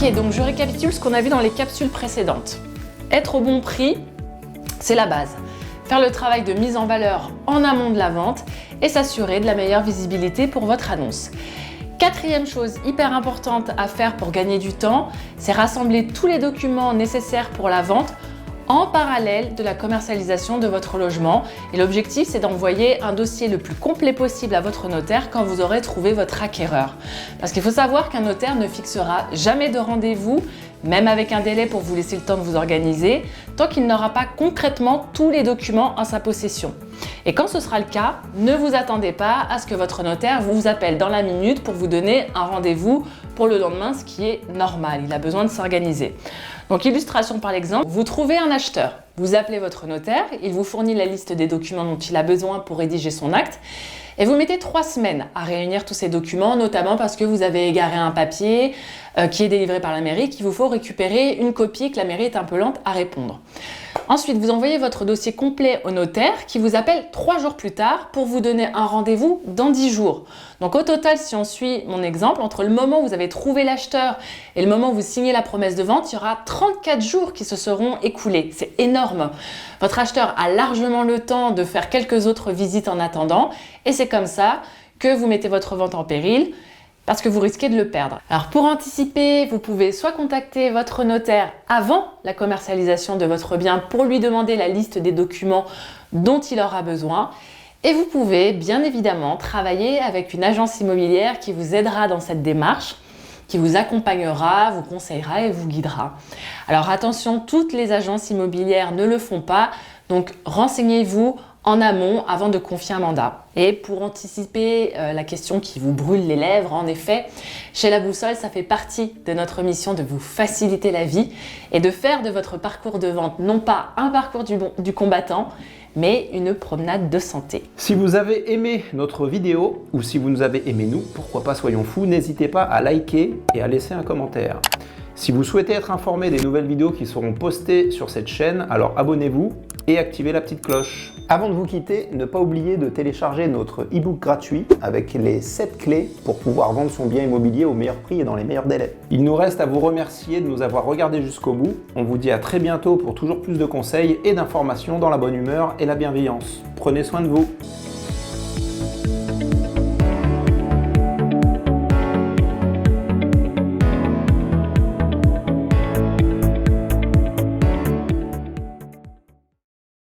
Ok, donc je récapitule ce qu'on a vu dans les capsules précédentes. Être au bon prix, c'est la base. Faire le travail de mise en valeur en amont de la vente et s'assurer de la meilleure visibilité pour votre annonce. Quatrième chose hyper importante à faire pour gagner du temps, c'est rassembler tous les documents nécessaires pour la vente en parallèle de la commercialisation de votre logement. Et l'objectif, c'est d'envoyer un dossier le plus complet possible à votre notaire quand vous aurez trouvé votre acquéreur. Parce qu'il faut savoir qu'un notaire ne fixera jamais de rendez-vous, même avec un délai pour vous laisser le temps de vous organiser, tant qu'il n'aura pas concrètement tous les documents en sa possession. Et quand ce sera le cas, ne vous attendez pas à ce que votre notaire vous appelle dans la minute pour vous donner un rendez-vous pour le lendemain, ce qui est normal. Il a besoin de s'organiser. Donc, illustration par l'exemple, vous trouvez un acheteur. Vous appelez votre notaire, il vous fournit la liste des documents dont il a besoin pour rédiger son acte. Et vous mettez 3 semaines à réunir tous ces documents, notamment parce que vous avez égaré un papier qui est délivré par la mairie, qu'il vous faut récupérer une copie et que la mairie est un peu lente à répondre. Ensuite, vous envoyez votre dossier complet au notaire qui vous appelle 3 jours plus tard pour vous donner un rendez-vous dans 10 jours. Donc au total, si on suit mon exemple, entre le moment où vous avez trouvé l'acheteur et le moment où vous signez la promesse de vente, il y aura 34 jours qui se seront écoulés. C'est énorme. Votre acheteur a largement le temps de faire quelques autres visites en attendant et c'est comme ça que vous mettez votre vente en péril parce que vous risquez de le perdre. Alors pour anticiper, vous pouvez soit contacter votre notaire avant la commercialisation de votre bien pour lui demander la liste des documents dont il aura besoin. Et vous pouvez bien évidemment travailler avec une agence immobilière qui vous aidera dans cette démarche, qui vous accompagnera, vous conseillera et vous guidera. Alors attention, toutes les agences immobilières ne le font pas, donc renseignez-vous en amont avant de confier un mandat. Et pour anticiper la question qui vous brûle les lèvres, en effet, chez La Boussole, ça fait partie de notre mission de vous faciliter la vie et de faire de votre parcours de vente non pas un parcours du combattant, mais une promenade de santé. Si vous avez aimé notre vidéo ou si vous nous avez aimé nous, pourquoi pas soyons fous, n'hésitez pas à liker et à laisser un commentaire. Si vous souhaitez être informé des nouvelles vidéos qui seront postées sur cette chaîne, alors abonnez-vous et activez la petite cloche. Avant de vous quitter, ne pas oublier de télécharger notre e-book gratuit avec les 7 clés pour pouvoir vendre son bien immobilier au meilleur prix et dans les meilleurs délais. Il nous reste à vous remercier de nous avoir regardés jusqu'au bout. On vous dit à très bientôt pour toujours plus de conseils et d'informations dans la bonne humeur et la bienveillance. Prenez soin de vous.